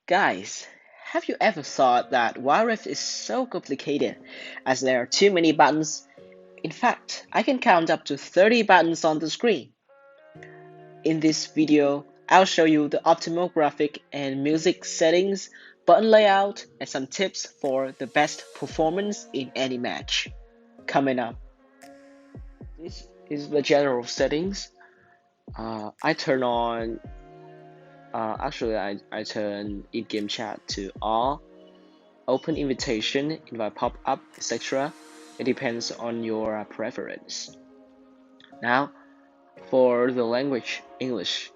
Guys, have you ever thought that Wiref is so complicated as there are too many buttons? In fact, I can count up to 30 buttons on the screen. In this video, I'll show you the optimal graphic and music settings, button layout, and some tips for the best performance in any match. Coming up, this is the general settings. I turn on I turn in-game chat to all, open invitation, invite pop-up, etc. It depends on your preference. Now, for the language English,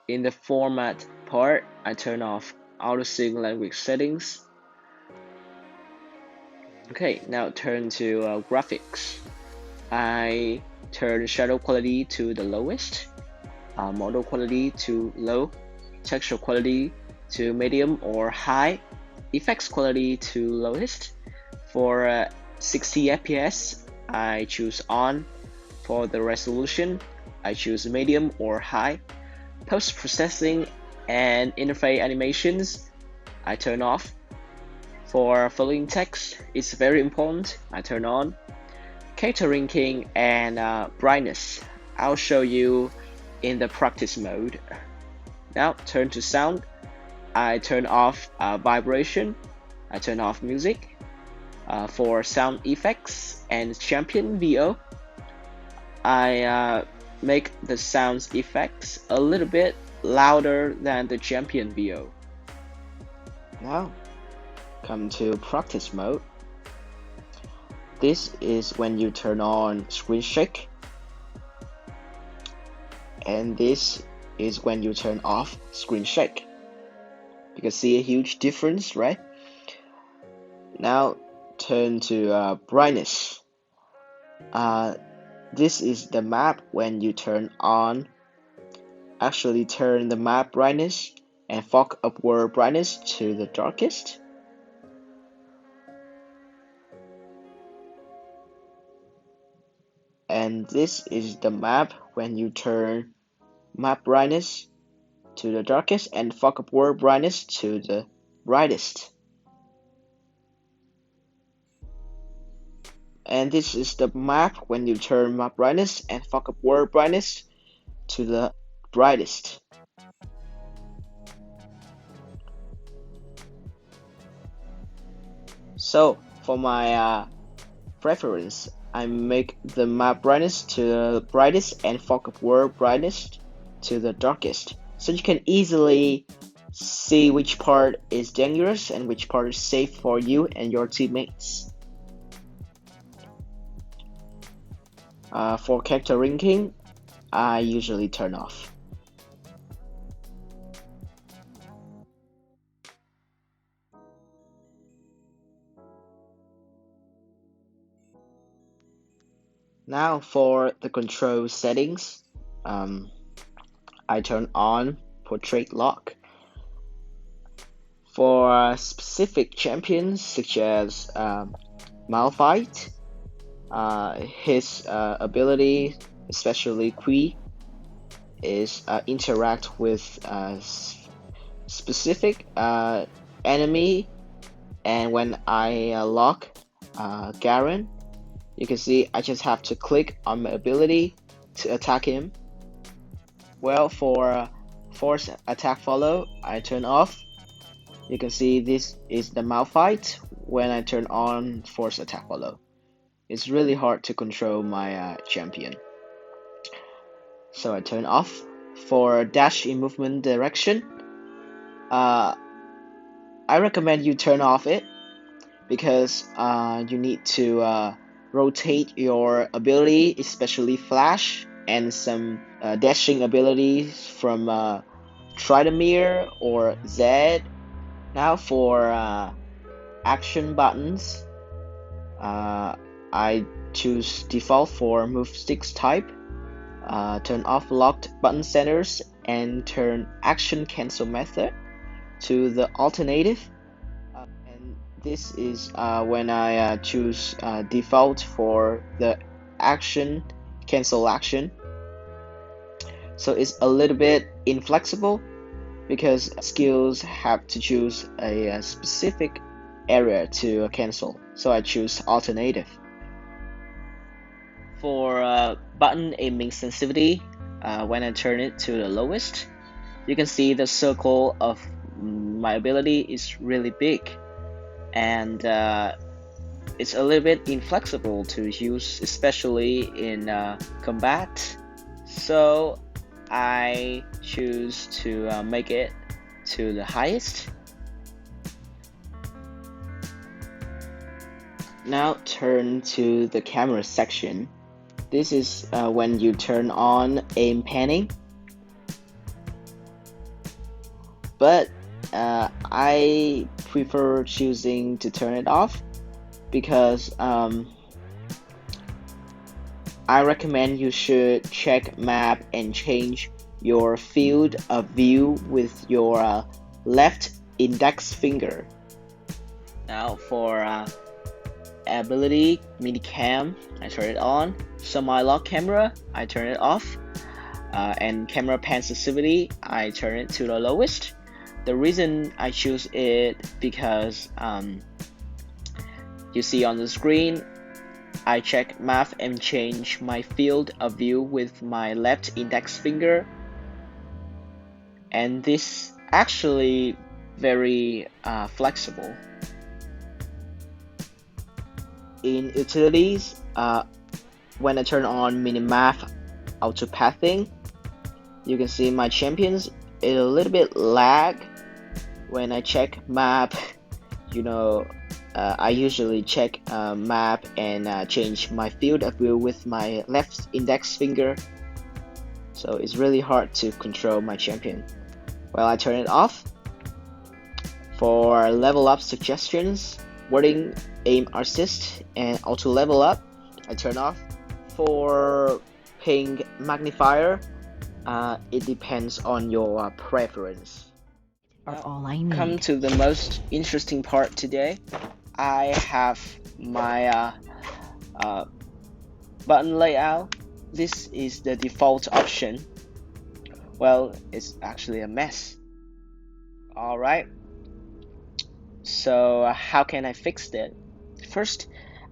in the format part, I turn off auto-sync language settings. Okay, now turn to graphics. I turn shadow quality to the lowest, model quality to low, texture quality to medium or high, effects quality to lowest. For 60 FPS, I choose on. For the resolution, I choose medium or high. Post-processing and interface animations, I turn off. For filling text, it's very important, I turn on. Character ranking and brightness, I'll show you in the practice mode. Now turn to sound. I turn off vibration. I turn off music. For sound effects and champion VO, I make the sound effects a little bit louder than the champion VO. Now come to practice mode. This is when you turn on screen shake, and this is when you turn off screen shake. You can see a huge difference, right? Now turn to brightness. This is the map when you turn on. Actually turn the map brightness and fog upward brightness to the darkest. And this is the map when you turn map brightness to the darkest and fog upward brightness to the brightest. And this is the map when you turn map brightness and fog upward brightness to the brightest. So for my preference, I make the map brightness to the brightest and fog upward brightness to the darkest, so you can easily see which part is dangerous and which part is safe for you and your teammates. For character ranking, I usually turn off. Now for the control settings, I turn on portrait lock. For specific champions such as Malphite, his ability, especially Qui, is interact with specific enemy, and when I lock Garen, you can see I just have to click on my ability to attack him. Well, for force attack follow, I turn off. You can see this is the Malphite when I turn on force attack follow. It's really hard to control my champion, so I turn off. For dash in movement direction, I recommend you turn off it because you need to rotate your ability, especially flash and some dashing abilities from Tridemir or Zed. Now for action buttons, I choose default for move sticks type, turn off locked button centers, and turn action cancel method to the alternative. And this is when I choose default for the action cancel action. So it's a little bit inflexible because skills have to choose a specific area to cancel, so I choose alternative. For button aiming sensitivity, when I turn it to the lowest, you can see the circle of my ability is really big, and it's a little bit inflexible to use, especially in combat. So I choose to make it to the highest. Now turn to the camera section. This is when you turn on aim panning, but I prefer choosing to turn it off because I recommend you should check map and change your field of view with your left index finger. Now for ability mini cam, I turn it on. Semi-lock camera, I turn it off. And camera pan sensitivity, I turn it to the lowest. The reason I choose it because you see on the screen, I check map and change my field of view with my left index finger, and this actually very flexible. In utilities, when I turn on minimap auto pathing, you can see my champions is a little bit lag. When I check map, I usually check map and change my field of view with my left index finger, so it's really hard to control my champion. Well, I turn it off. For level up suggestions, wording, aim assist, and auto level up, I turn off. For ping magnifier, it depends on your preference. All I need. Come to the most interesting part today. I have my button layout. This is the default option. Well, it's actually a mess. Alright, so how can I fix that? First,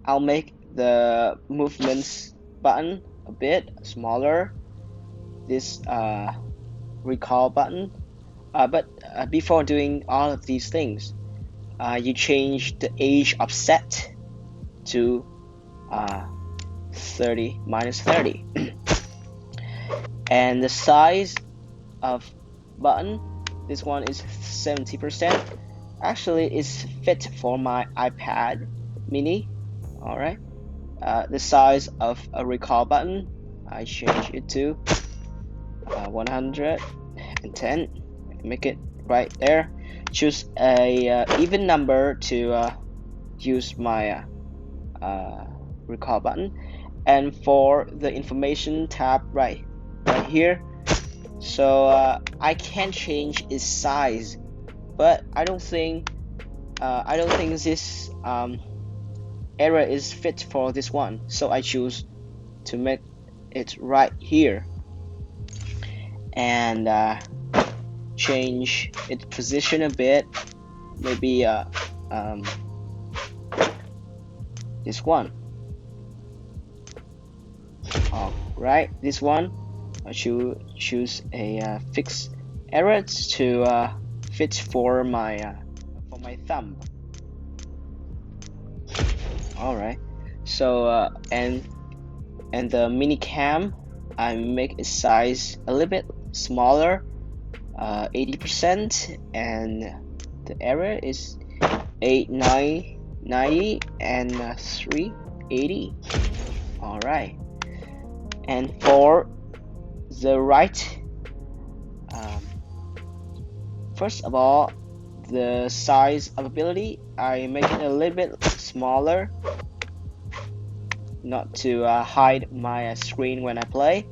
I'll make the movements button a bit smaller. This recall button. But before doing all of these things, you change the age offset to 30 minus 30. And the size of button, this one is 70%. Actually, it's fit for my iPad mini. Alright. The size of a recall button, I change it to 110. Make it right there. Choose a even number to use my recall button, and for the information tab right here, so I can change its size, but I don't think this area is fit for this one, so I choose to make it right here and change its position a bit, maybe this one. Alright, this one I choose a fixed area to fit for my thumb. Alright, so and the mini cam, I make its size a little bit smaller, 80%, and the area is 890 and 380. Alright, and for the right, first of all, the size of ability, I make it a little bit smaller, not to hide my screen when I play.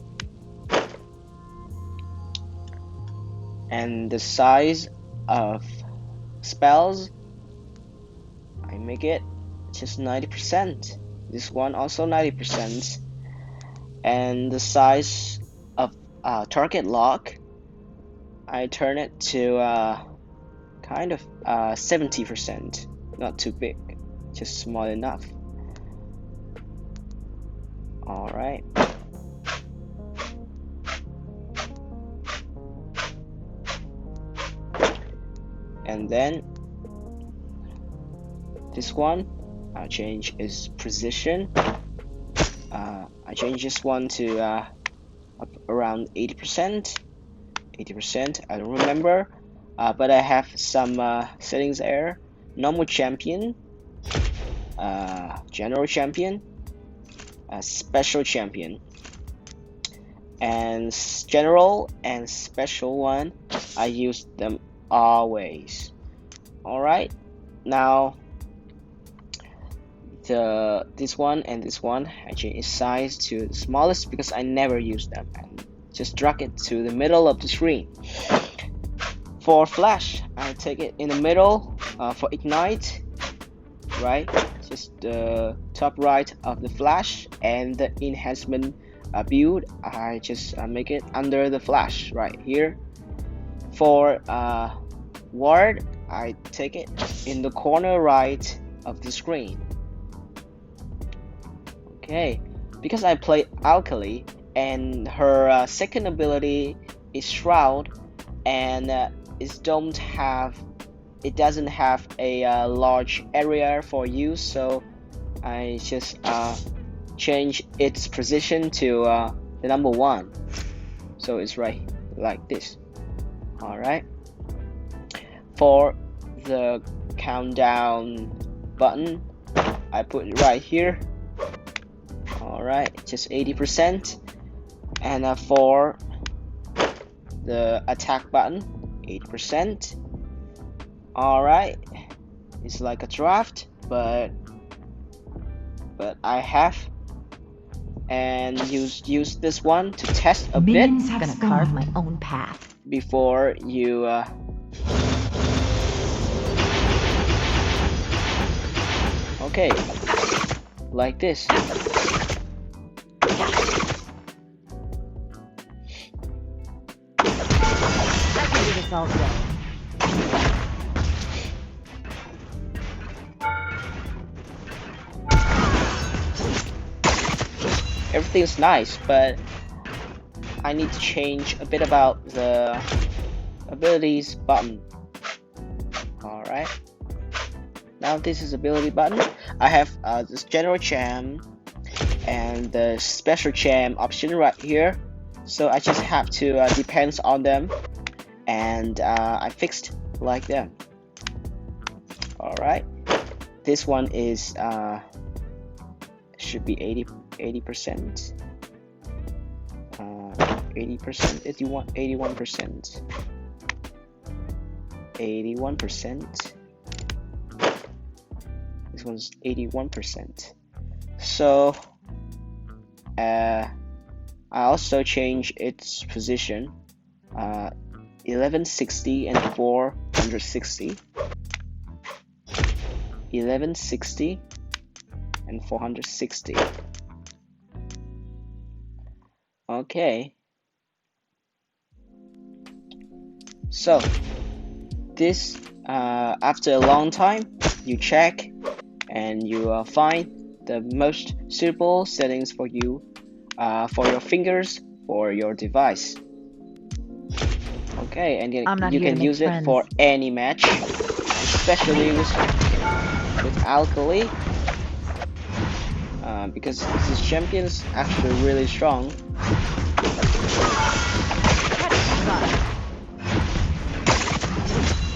And the size of spells, I make it just 90%. This one also 90%. And the size of target lock, I turn it to kind of 70%, not too big, just small enough. All right. And then this one, I'll change its position. I change this one to up around 80%. 80%, I don't remember, but I have some settings there. Normal champion, general champion, special champion, and general and special one, I use them always. All right, now this one and this one, I change its size to the smallest because I never use them, and just drag it to the middle of the screen. For flash, I take it in the middle. For ignite, right, just the top right of the flash, and the enhancement build, I just make it under the flash right here. For ward, I take it in the corner right of the screen. Okay, because I play Alkali and her second ability is Shroud, and it doesn't have a large area for use, so I just change its position to the number 1, so it's right like this. All right, for the countdown button, I put it right here. All right, just 80%. And for the attack button, 8%. All right, it's like a draft, but I have and use this one to test a bit. I'm gonna carve my own path before you okay, like this. it's all good. Everything's nice, but I need to change a bit about the abilities button. All right, now this is ability button. I have this general champ and the special champ option right here, so I just have to depends on them, and I fixed like them. All right, this one is should be 80%, 80%, 81%, 81%. This one's 81%. So I also change its position, 1160 and 460, 1160 and 460. Okay, so this after a long time you check and you find the most suitable settings for you, for your fingers, for your device. Okay, and you can use it for any match, especially with Alkali, because this champion is actually really strong.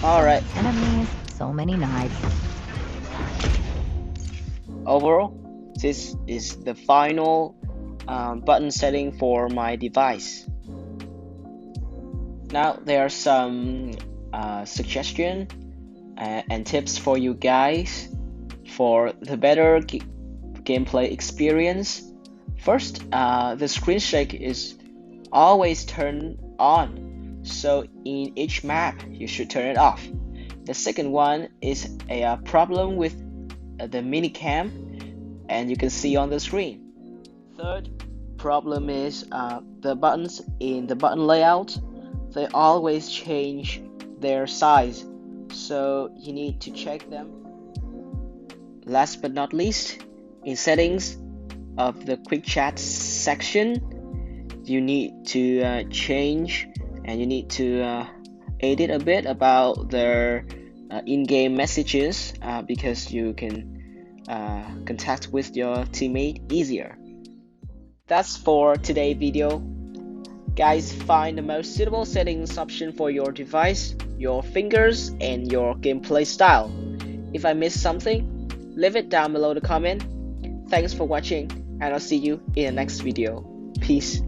Alright. Enemies, so many knives. Overall, this is the final button setting for my device. Now there are some suggestions and tips for you guys for the better gameplay experience. First, the screen shake is always turned on, so in each map you should turn it off. The second one is a problem with the minicam, and you can see on the screen. Third problem is the buttons in the button layout. they always change their size, so you need to check them. Last but not least, in settings of the quick chat section, you need to change and you need to edit a bit about their in-game messages because you can contact with your teammate easier. That's for today's video. Guys, find the most suitable settings option for your device, your fingers, and your gameplay style. If I missed something, leave it down below the comment. Thanks for watching, and I'll see you in the next video. Peace.